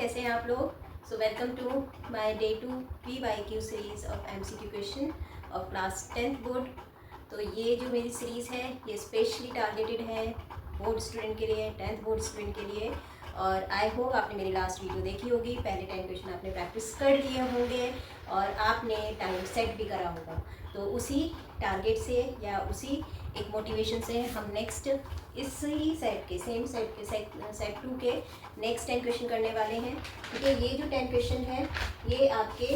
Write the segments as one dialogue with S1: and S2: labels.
S1: कैसे हैं आप लोग। So welcome to my day 2 PYQ series of MCQ question of class 10th board. तो ये जो मेरी सीरीज़ है ये स्पेशली टारगेटेड है बोर्ड स्टूडेंट के लिए, 10th बोर्ड स्टूडेंट के लिए। और आई होप आपने मेरी लास्ट वीडियो देखी होगी, पहले 10 क्वेश्चन आपने प्रैक्टिस कर लिए होंगे और आपने टाइम सेट भी करा होगा। तो उसी टारगेट से या उसी एक मोटिवेशन से हम नेक्स्ट इसी सेट के सेम सेट के सेट 2 के नेक्स्ट 10 क्वेश्चन करने वाले हैं। ठीक है, ये जो 10 क्वेश्चन है ये आपके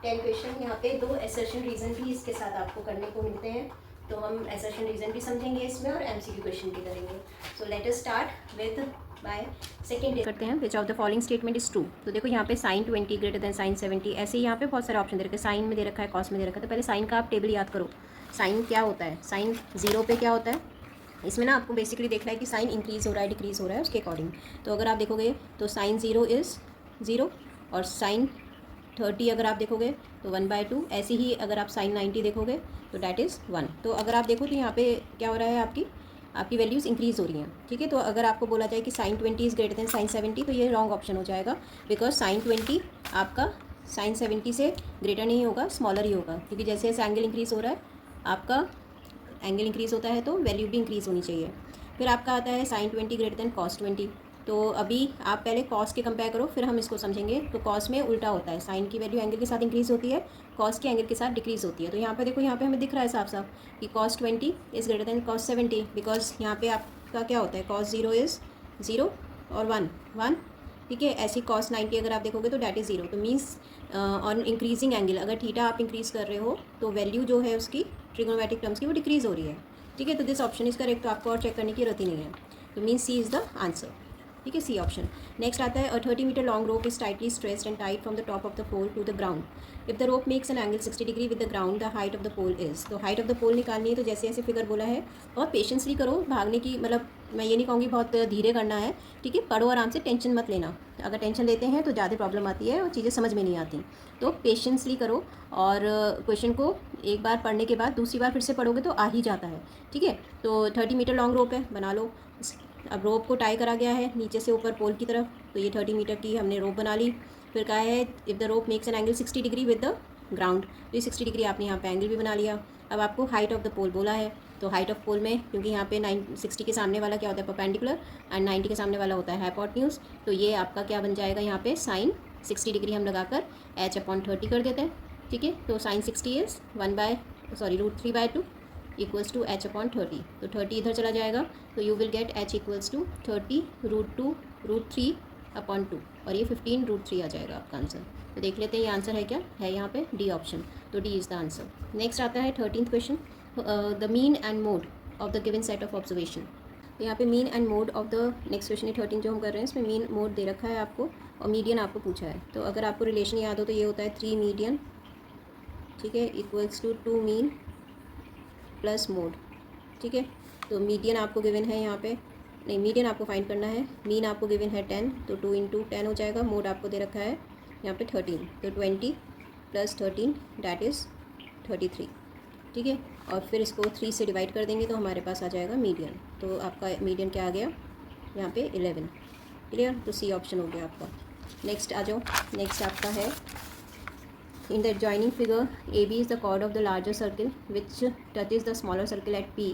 S1: 10 क्वेश्चन यहाँ पे 2 असर्शन रीज़न भी इसके साथ आपको करने को मिलते हैं। तो हम असर्शन रीज़न भी समझेंगे इसमें और MCQ क्वेश्चन भी करेंगे। So let us start with by second करते हैं। Which of the following statement is true. तो देखो यहाँ पे sin 20 ग्रेटर देन sin 70, ऐसे ही यहाँ पे बहुत सारे ऑप्शन दे रखे हैं। साइन में दे रखा है, कॉस में दे रखा है। तो पहले साइन का आप टेबल याद करो। साइन क्या होता है, साइन 0 पे क्या होता है, इसमें ना आपको बेसिकली देखना है कि साइन इंक्रीज़ हो रहा है डिक्रीज़ हो रहा है उसके अकॉर्डिंग। तो अगर आप देखोगे तो साइन 0 इज़ 0 और साइन 30 अगर आप देखोगे तो 1/2। ऐसे ही अगर आप साइन 90 देखोगे तो डैट इज़ 1। तो अगर आप देखो तो यहाँ पे क्या हो रहा है, आपकी वैल्यूज़ इंक्रीज़ हो रही हैं। ठीक है, तो अगर आपको बोला जाए कि sine 20 is greater than sine 70 तो ये रॉन्ग ऑप्शन हो जाएगा, बिकॉज साइन 20 आपका साइन 70 से ग्रेटर नहीं होगा, स्मॉलर ही होगा। क्योंकि जैसे जैसे एंगल इंक्रीज़ हो रहा है आपका एंगल इंक्रीज़ होता है तो वैल्यू भी इंक्रीज़ होनी चाहिए। फिर आपका आता है साइन 20 ग्रेटर देन कॉस 20। तो अभी आप पहले कॉस के कंपेयर करो फिर हम इसको समझेंगे। तो कॉस में उल्टा होता है, साइन की वैल्यू एंगल के साथ इंक्रीज़ होती है, कॉस के एंगल के साथ डिक्रीज़ होती है। तो यहाँ पे देखो, यहाँ पे हमें दिख रहा है साफ साफ कि cos 20 is greater then cos 70, because यहाँ पे आपका क्या होता है, कॉस 0 इज़ 0 और 1। ठीक है, ऐसी कॉस 90 अगर आप देखोगे तो डैट इज़ 0। तो मीन्स ऑन इंक्रीजिंग एंगल अगर थीटा आप इंक्रीज़ कर रहे हो तो वैल्यू जो है उसकी ट्रिग्नोमेट्रिक टर्म्स की वो डिक्रीज़ हो रही है। ठीक है, तो दिस ऑप्शन इज़ करेक्ट। तो आपको और चेक करने की जरूरत ही नहीं है। तो means c is the answer. ठीक है, सी ऑप्शन। नेक्स्ट आता है a 30 metre long rope is tightly stressed and tied from the top of the pole to the ground. If the rope makes an angle 60 degree with the ground, the height of the pole is. तो height of the pole निकालनी है। तो जैसे जैसे figure बोला है बहुत patiently करो, भागने की मतलब मैं ये नहीं कहूँगी बहुत धीरे करना है। ठीक है, पढ़ो आराम से, टेंशन मत लेना। अगर टेंशन लेते हैं तो ज़्यादा प्रॉब्लम आती है और चीज़ें समझ में नहीं आती। तो पेशेंसली करो और क्वेश्चन को एक बार पढ़ने के बाद दूसरी बार फिर से पढ़ोगे तो आ ही जाता है। ठीक है, तो 30 मीटर लॉन्ग रोप है, बना लो। अब रोप को टाई करा गया है नीचे से ऊपर पोल की तरफ, तो ये 30 मीटर की हमने रोप बना ली। फिर कहा है if the rope makes an angle 60 degree with the ground, तो ये 60 डिग्री आपने यहाँ पे एंगल भी बना लिया। अब आपको हाइट ऑफ द पोल बोला है, तो हाइट ऑफ पोल में क्योंकि यहाँ पे 60 के सामने वाला क्या होता है, परपेंडिकुलर, एंड 90 के सामने वाला होता है हाइपोटेन्यूज। तो ये आपका क्या बन जाएगा, यहाँ पे साइन 60 डिग्री हम लगाकर h/30 कर देते हैं। ठीक है, तो sign 60 is √3/2 equals to h/30। तो 30 इधर चला जाएगा तो you will get h equals to 30 √2 √3/2 और ये 15 √3 आ जाएगा आपका आंसर। तो देख लेते हैं ये आंसर है क्या, है यहाँ पे डी ऑप्शन। तो D is the answer. Next आता है 13th question, the mean and mode of the given set of observation. तो यहाँ पे mean and mode of the next question है 13 जो हम कर रहे हैं, इसमें मीन मोड दे रखा है आपको और मीडियन आपको पूछा है। तो अगर आपको रिलेशन याद हो तो ये होता है 3 मीडियन, ठीक है, equals to 2 mean plus mode. ठीक है, तो मीडियन आपको गिवन है यहाँ पे, नहीं मीडियन आपको फाइंड करना है। मीन आपको गिवन है 10, तो 2 × 10 हो जाएगा। मोड आपको दे रखा है यहाँ पे 13, तो 20 + 13 डैट इज़ 33। ठीक है, और फिर इसको 3 से डिवाइड कर देंगे तो हमारे पास आ जाएगा मीडियन। तो आपका मीडियन क्या आ गया यहाँ पे 11। क्लियर, तो सी ऑप्शन हो गया आपका। नेक्स्ट आ जाओ। नेक्स्ट आपका है in the adjoining figure AB is the chord of the larger circle which touches the smaller circle at P.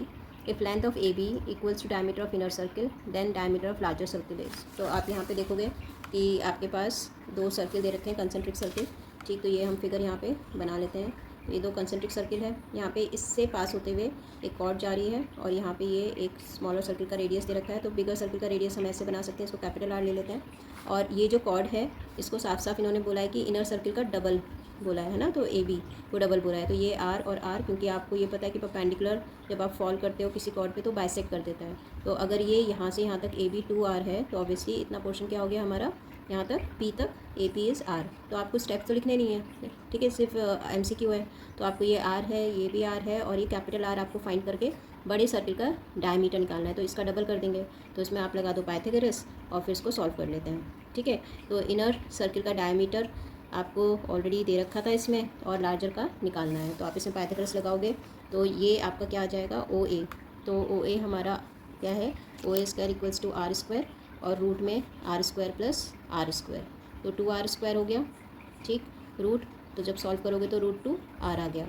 S1: If length of AB equals to diameter of inner circle then diameter of larger circle is। तो आप यहाँ पे देखोगे कि आपके पास 2 circle दे रखे हैं, concentric circle. ठीक, तो ये हम फिगर यहाँ पे बना लेते हैं। तो ये 2 कंसेंट्रिक सर्किल है, यहाँ पे इससे पास होते हुए एक कॉर्ड जा रही है और यहाँ पे ये एक स्मॉलर सर्किल का रेडियस दे रखा है। तो बिगर सर्किल का रेडियस हम ऐसे बना सकते हैं, इसको कैपिटल R ले लेते हैं। और ये जो कॉर्ड है इसको साफ साफ इन्होंने बोला है कि इनर सर्किल का डबल बोला है ना, तो AB को डबल बोला है। तो ये R और R, क्योंकि आपको ये पता है कि परपेंडिकुलर जब आप फॉल करते हो किसी कॉर्ड पे तो बाइसेक्ट कर देता है। तो अगर ये यहाँ से यहाँ तक AB 2R है तो ऑब्वियसली इतना पोर्शन क्या हो गया हमारा, यहाँ तक P तक AP इज़ R। तो आपको स्टेप्स तो लिखने नहीं है, ठीक है, सिर्फ MCQ है। तो आपको ये R है, ये भी R है और ये कैपिटल R आपको फाइंड करके बड़े सर्किल का डायमीटर निकालना है। तो इसका डबल कर देंगे, तो इसमें आप लगा दो पाइथागोरस और फिर इसको सॉल्व कर लेते हैं। ठीक है, तो इनर सर्किल का डायमीटर आपको ऑलरेडी दे रखा था इसमें और लार्जर का निकालना है। तो आप इसमें पाइथागोरस लगाओगे तो ये आपका क्या आ जाएगा OA। तो OA हमारा क्या है, OA² इक्वल्स टू R²। और रूट में r square plus r square, तो 2r² हो गया। ठीक, रूट तो जब सॉल्व करोगे तो √2r आ गया।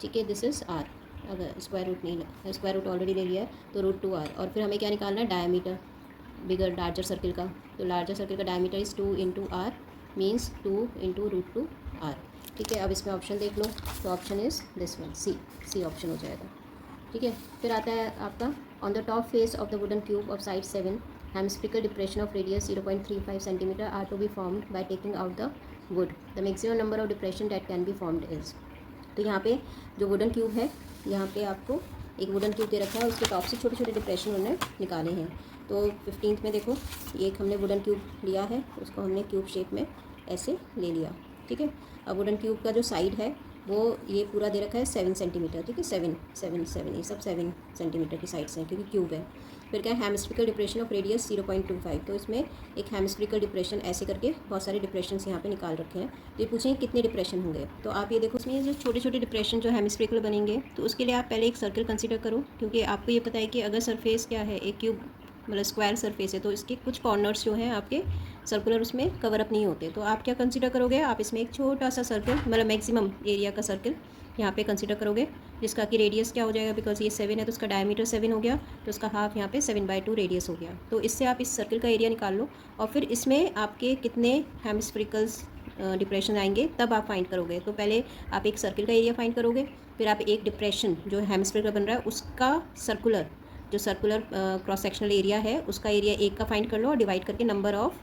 S1: ठीक है, दिस इज़ r। अगर स्क्वायर रूट नहीं, स्क्वायर रूट ऑलरेडी ले लिया है तो √2r। और फिर हमें क्या निकालना है, डायमीटर बिगर लार्जर सर्किल का। तो लार्जर सर्किल का diameter is 2 × r means 2 × √2r। ठीक है, अब इसमें ऑप्शन देख लो, तो option is this one, c option हो जाएगा। ठीक है, फिर आता है आपका on the top face of the wooden cube of side 7 hemispherical depression of radius 0.35 centimetre are to be formed by taking out the wood. The maximum number of depression that can be formed is. तो यहाँ पे जो wooden cube है, यहाँ पे आपको एक wooden cube दे रखा है, उसके टॉप से छोटे छोटे डिप्रेशन उन्होंने निकाले हैं। तो 15th में देखो, एक हमने वुडन क्यूब लिया है, उसको हमने क्यूब शेप में ऐसे ले लिया। ठीक है, अब वुडन क्यूब का जो साइड है वो ये पूरा दे रखा है 7 सेंटीमीटर। ठीक है, 7 ये सब 7 सेंटीमीटर की साइड्स हैं क्योंकि क्यूब है। फिर क्या है, हेमिस्फेरिकल डिप्रेशन ऑफ रेडियस 0.25। तो इसमें एक हेमिस्फेरिकल डिप्रेशन ऐसे करके बहुत सारे डिप्रेशन यहाँ पे निकाल रखे हैं। तो ये पूछेंगे कितने डिप्रेशन होंगे, तो आप ये देखो इसमें जो छोटे छोटे डिप्रेशन जो हेमिस्फेरिकल बनेंगे, तो उसके लिए आप पहले एक सर्कल कंसिडर करो, क्योंकि आपको ये पता है कि अगर सरफेस क्या है, एक क्यूब मतलब स्क्वायर सरफेस है, तो इसके कुछ कॉर्नर्स जो हैं आपके सर्कुलर उसमें कवर अप नहीं होते। तो आप क्या कंसिडर करोगे, आप इसमें एक छोटा सा सर्कल मतलब मैक्सिमम एरिया का सर्कल यहाँ पे कंसिडर करोगे, जिसका कि रेडियस क्या हो जाएगा, बिकॉज ये 7 है तो उसका डायमीटर 7 हो गया, तो उसका हाफ यहाँ पे 7/2 रेडियस हो गया। तो इससे आप इस सर्कल का एरिया निकाल लो, और फिर इसमें आपके कितने हेमिस्फेरिकल्स डिप्रेशन आएंगे तब आप फाइंड करोगे। तो पहले आप एक सर्कल का एरिया फाइंड करोगे, फिर आप एक डिप्रेशन जो हेमिस्फेरिकल बन रहा है उसका सर्कुलर जो सर्कुलर क्रॉस सेक्शनल एरिया है उसका एरिया एक का फाइंड कर लो और डिवाइड करके नंबर ऑफ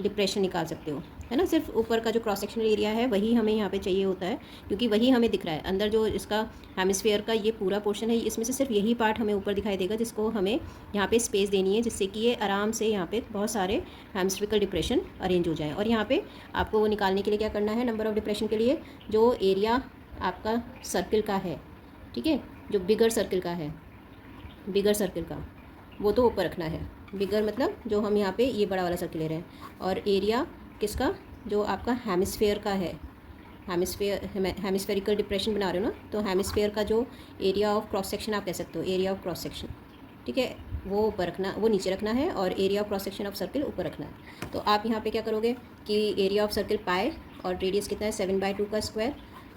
S1: डिप्रेशन निकाल सकते हो, है ना। सिर्फ ऊपर का जो क्रॉस सेक्शनल एरिया है वही हमें यहाँ पे चाहिए होता है, क्योंकि वही हमें दिख रहा है। अंदर जो इसका हेमिस्फीयर का ये पूरा पोर्शन है, इसमें से सिर्फ यही पार्ट हमें ऊपर दिखाई देगा, जिसको हमें यहाँ पे स्पेस देनी है, जिससे कि ये आराम से यहाँ पे बहुत सारे हेमिस्फेरिकल डिप्रेशन अरेंज हो जाए। और यहाँ पे आपको वो निकालने के लिए क्या करना है, नंबर ऑफ डिप्रेशन के लिए जो एरिया आपका सर्किल का है, ठीक है, जो बिगर सर्किल का है, बिगर सर्किल का वो तो ऊपर रखना है। बिगर मतलब जो हम यहाँ पे ये बड़ा वाला सर्किल ले रहे हैं, और एरिया किसका, जो आपका हेमिस्फेयर का है, हेमिस्फेरिकल डिप्रेशन बना रहे हो ना, तो हेमिस्फेयर का जो एरिया ऑफ क्रॉस सेक्शन आप कह सकते हो, एरिया ऑफ क्रॉस सेक्शन, ठीक है, वो ऊपर रखना, वो नीचे रखना है, और area of cross section of circle ऊपर रखना है। तो आप यहाँ पे क्या करोगे कि एरिया ऑफ सर्किल पाए, और रेडियस कितना है 7/2 का स्क्वायर,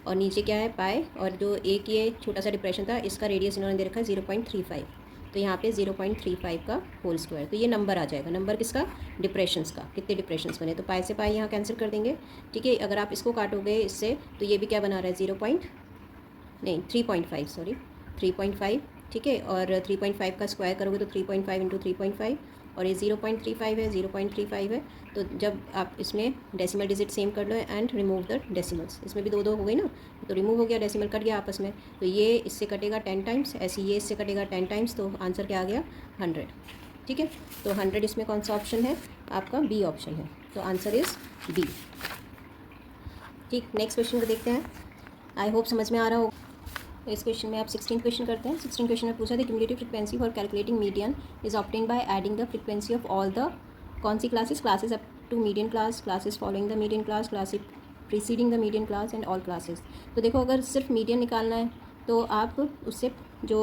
S1: और नीचे क्या है पाए, और जो एक ये छोटा सा डिप्रेशन था इसका रेडियस इन्होंने दे रखा है 0.35, तो यहाँ पे 0.35 का होल स्क्वायर। तो ये नंबर आ जाएगा, नंबर किसका, डिप्रेशंस का, कितने डिप्रेशंस बने। तो पाई से पाई यहाँ कैंसिल कर देंगे, ठीक है। अगर आप इसको काटोगे इससे, तो ये भी क्या बना रहा है 3.5, सॉरी 3.5, ठीक है। और 3.5 का स्क्वायर करोगे तो 3.5 × 3.5, और ये 0.35 है, 0.35 है। तो जब आप इसमें डेसिमल डिजिट सेम कर लो एंड रिमूव द डेसिमल्स, इसमें भी दो हो गई ना, तो रिमूव हो गया, डेसिमल कट गया आपस में, तो ये इससे कटेगा 10 टाइम्स, ऐसे ये इससे कटेगा 10 टाइम्स, तो आंसर क्या आ गया 100, ठीक है। तो 100 इसमें कौन सा ऑप्शन है आपका, बी ऑप्शन है, तो आंसर इज़ बी। ठीक, नेक्स्ट क्वेश्चन को देखते हैं, आई होप समझ में आ रहा हो। इस क्वेश्चन में आप 16 क्वेश्चन करते हैं। 16 क्वेश्चन में पूछा था cumulative frequency for calculating median is obtain by adding the frequency of all the कौन सी classes up to median class, classes following the median class, classes preceding the median class and all classes. तो देखो, अगर सिर्फ median निकालना है तो आप उससे जो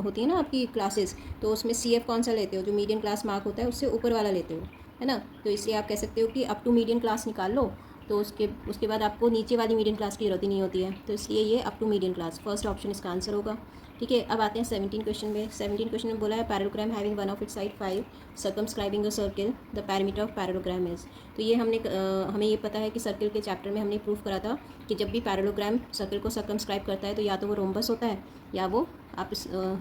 S1: होती है ना आपकी क्लासेस, तो उसमें CF कौन सा लेते हो, जो मीडियन क्लास मार्क होता है उससे ऊपर वाला लेते हो, है ना। तो इसलिए आप कह सकते हो कि अप टू मीडियन क्लास निकाल लो, तो उसके बाद आपको नीचे वाली मीडियन क्लास की जरूरत ही नहीं होती है, तो इसलिए ये up to median class, first option इसका आंसर होगा, ठीक है। अब आते हैं 17 क्वेश्चन में। 17 क्वेश्चन में बोला है parallelogram having one of its side 5 circumscribing a circle, the parameter of parallelogram is. तो ये हमें ये पता है कि सर्किल के चैप्टर में हमने प्रूफ करा था कि जब भी पैरेललोग्राम सर्किल को सर्कमस्क्राइब करता है तो या तो वो रोम्बस होता है, या वो आप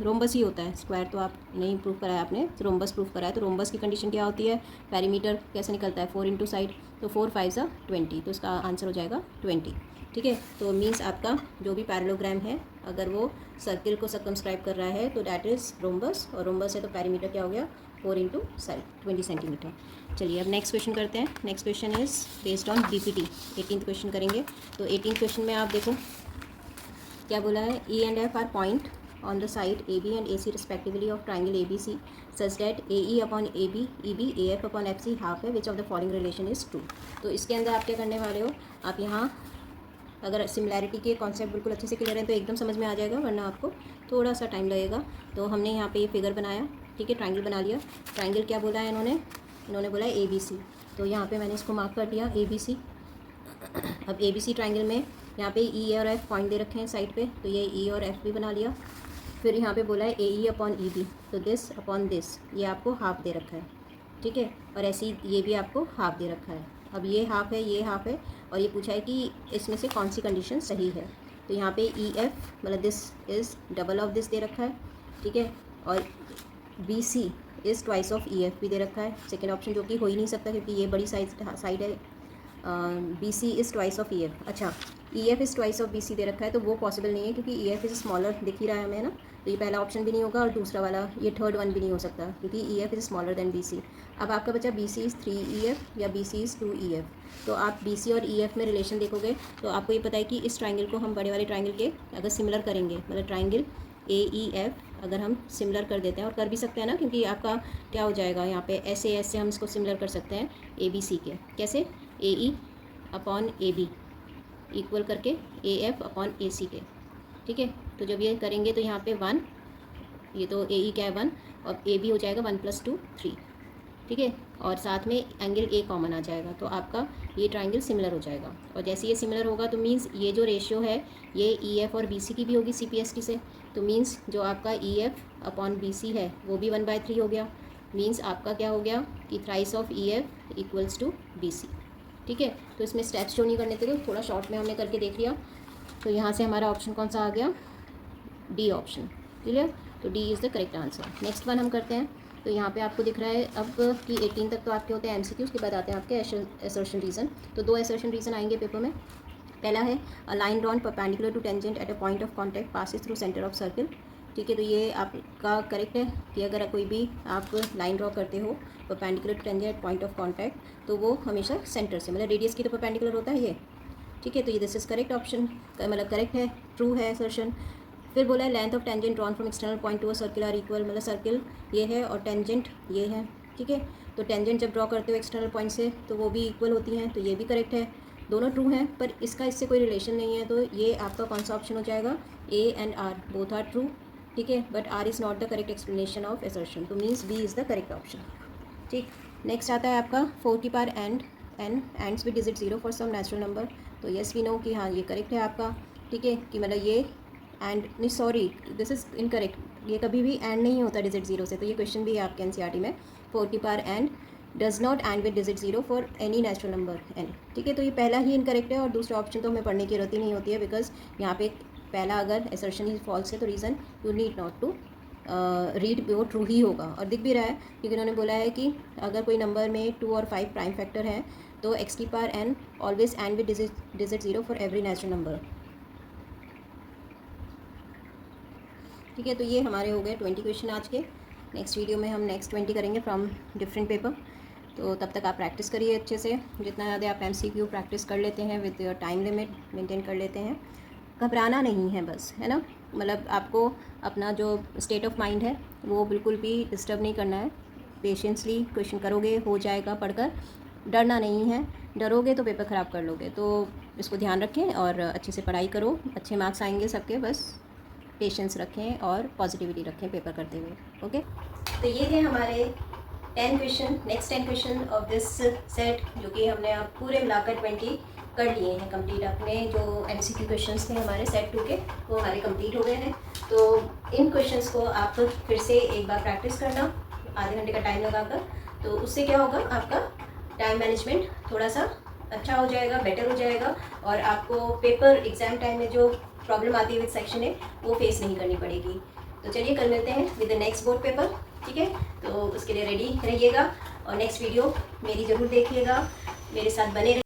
S1: रोम्बस ही होता है, स्क्वायर तो आप नहीं प्रूफ कराया आपने, रोम्बस प्रूफ कराया। तो रोम्बस की कंडीशन क्या होती है, पैरीमीटर कैसे निकलता है 4 × साइड, तो 4 5 20, तो इसका आंसर हो जाएगा 20, ठीक है। तो मीन्स आपका जो भी पैरेललोग्राम है अगर वो सर्किल को सर्कमस्क्राइब कर रहा है तो डैट इज़ रोम्बस, और रोम्बस है तो पैरीमीटर क्या हो गया 4 × साइड 20 सेंटीमीटर। चलिए अब नेक्स्ट क्वेश्चन करते हैं। Next question is based on BPT, 18th question करेंगे। तो 18th क्वेश्चन में आप देखो क्या बोला है, E and F are point on the side AB and AC respectively of triangle ABC such that AE upon AB, EB, AF upon FC half है, which of the following relation is true। तो इसके अंदर आप क्या करने वाले हो, आप यहाँ अगर सिमिलैरिटी के कॉन्सेप्ट बिल्कुल अच्छे से क्लियर है तो एकदम समझ में आ जाएगा, वरना आपको थोड़ा सा टाइम लगेगा। तो हमने यहाँ पे ये फिगर बनाया, ठीक है, ट्राइंगल बना लिया। ट्राइंगल क्या बोला है इन्होंने बोला है ABC। तो यहाँ पे मैंने इसको मार्क कर दिया ABC। अब ABC ट्राइंगल में यहाँ पे E और F पॉइंट दे रखे हैं साइड पे, तो ये E और F भी बना लिया। फिर यहाँ पे बोला है AE अपॉन EB, तो दिस अपॉन दिस, ये आपको हाफ दे रखा है, ठीक है। और ऐसे ही ये भी आपको हाफ दे रखा है। अब ये हाफ है, ये हाफ है, और ये पूछा है कि इसमें से कौन सी कंडीशन सही है। तो यहाँ पे EF मतलब this is double of this they रखा है, ठीक है। और BC is twice of EF भी दे रखा है, सेकेंड ऑप्शन, जो कि हो ही नहीं सकता क्योंकि ये बड़ी साइड है। BC is twice of EF। अच्छा, EF is twice of BC दे रखा है, तो वो पॉसिबल नहीं है क्योंकि EF इज़ स्मॉलर दिख ही रहा है हमें ना, तो ये पहला ऑप्शन भी नहीं होगा और दूसरा वाला ये थर्ड वन भी नहीं हो सकता क्योंकि EF is smaller than BC। अब आपका बचा BC इज़ 3EF या BC इज़ 2EF। तो आप BC और EF में रिलेशन देखोगे तो आपको ये पता है कि इस ट्राइंगल को हम बड़े वाले ट्राइंगल के अगर सिमिलर करेंगे, मतलब ट्राइंगल AEF अगर हम सिमिलर कर देते हैं, और कर भी सकते हैं ना, क्योंकि आपका क्या हो जाएगा यहाँ पे ऐसे हम इसको सिमिलर कर सकते हैं ABC के। कैसे? AE अपॉन AB इक्वल करके AF अपॉन AC के, ठीक है। तो जब ये करेंगे तो यहाँ पे 1, ये तो AE क्या है 1, और AB हो जाएगा 1 + 2 3, ठीक है। और साथ में एंगल A कॉमन आ जाएगा, तो आपका ये ट्राइंगल सिमिलर हो जाएगा। और जैसे ये सिमिलर होगा तो मीन्स ये जो रेशियो है ये EF और BC की भी होगी CPST से, तो मीन्स जो आपका EF अपॉन BC है वो भी 1/3 हो गया। मीन्स आपका क्या हो गया कि thrice of EF equals to BC, ठीक है। तो इसमें स्टेप्स जो नहीं करने थे तो थोड़ा शॉर्ट में हमने करके देख लिया। तो यहाँ से हमारा ऑप्शन कौन सा आ गया? D option, clear. तो D is the correct answer. Next one हम करते हैं। तो यहाँ पे आपको दिख रहा है अब कि 18 तक तो आपके होते हैं MCQ, उसके बाद आते हैं आपके असर्शन रीज़न। तो 2 असर्शन रीज़न आएंगे पेपर में। पहला है a line drawn perpendicular to tangent at a point of contact passes through centre of circle, ठीक है। तो ये आपका करेक्ट है कि अगर कोई भी आप लाइन ड्रॉ करते हो perpendicular to tangent at point of contact, तो वो हमेशा सेंटर से, मतलब रेडियस की तो परपेंडिकुलर होता है ये, ठीक है। तो ये दिस इज़ करेक्ट ऑप्शन, मतलब करेक्ट है, ट्रू है असर्शन। फिर बोला है length of tangent drawn from external point to a circle are equal, मतलब सर्कल ये है और टेंजेंट ये है, ठीक है। तो टेंजेंट जब ड्रॉ करते हो एक्सटर्नल पॉइंट से तो वो भी इक्वल होती हैं, तो ये भी करेक्ट है, दोनों ट्रू हैं। पर इसका इससे कोई रिलेशन नहीं है, तो ये आपका कौन सा ऑप्शन हो जाएगा? A and R both are true, ठीक है। But R is not the correct explanation of assertion, तो means B is the correct option, ठीक। नेक्स्ट आता है आपका 4 की power and n ends with digit 0 for some natural number. तो yes we know कि हाँ ये करेक्ट है आपका, ठीक है, कि मतलब ये एंड नहीं, सॉरी दिस इज़ इनकरेक्ट, ये कभी भी एंड नहीं होता डिजिट 0 से। तो ये क्वेश्चन भी है आपके NCERT में, 4 की power and does not and with digit 0 for any natural number n, ठीक है। तो ये पहला ही इनकरेक्ट है और दूसरा ऑप्शन तो हमें पढ़ने की जरूरत ही नहीं होती है, बिकॉज यहाँ पे पहला अगर असर्शन ही फॉल्स है तो reason you need not to read, वो ट्रू ही होगा। और दिख भी रहा है क्योंकि उन्होंने बोला है कि अगर कोई नंबर में 2 और 5 प्राइम फैक्टर हैं तो x की power n always and with digit 0 for every natural number, ठीक है। तो ये हमारे हो गए 20 क्वेश्चन आज के। नेक्स्ट वीडियो में हम नेक्स्ट 20 करेंगे फ्रॉम डिफरेंट पेपर। तो तब तक आप प्रैक्टिस करिए अच्छे से, जितना ज़्यादा आप MCQ प्रैक्टिस कर लेते हैं विद टाइम लिमिट मेंटेन कर लेते हैं, घबराना नहीं है बस, है ना। मतलब आपको अपना जो स्टेट ऑफ माइंड है वो बिल्कुल भी डिस्टर्ब नहीं करना है, पेशेंसली क्वेश्चन करोगे, हो जाएगा पढ़कर, डरना नहीं है। डरोगे तो पेपर ख़राब कर लोगे, तो इसको ध्यान रखें और अच्छे से पढ़ाई करो, अच्छे मार्क्स आएंगे सबके, बस पेशेंस रखें और पॉजिटिविटी रखें पेपर करते हुए, ओके। तो ये थे हमारे 10 question, next 10 question of this set, जो कि हमने आप पूरे मिलाकर 20 कर लिए हैं कंप्लीट। अपने जो MCQ क्वेश्चंस थे हमारे सेट 2 के, वो हमारे कंप्लीट हो गए हैं। तो इन क्वेश्चंस को आप फिर से एक बार प्रैक्टिस करना आधे घंटे का टाइम लगाकर, तो उससे क्या होगा, आपका टाइम मैनेजमेंट थोड़ा सा अच्छा हो जाएगा, बेटर हो जाएगा, और आपको पेपर एग्ज़ाम टाइम में जो प्रॉब्लम आती है विद सेक्शन है वो फेस नहीं करनी पड़ेगी। तो चलिए कल मिलते हैं with the next board paper, ठीक है। तो उसके लिए रेडी रहिएगा और नेक्स्ट वीडियो मेरी ज़रूर देखिएगा, मेरे साथ बने रहिए।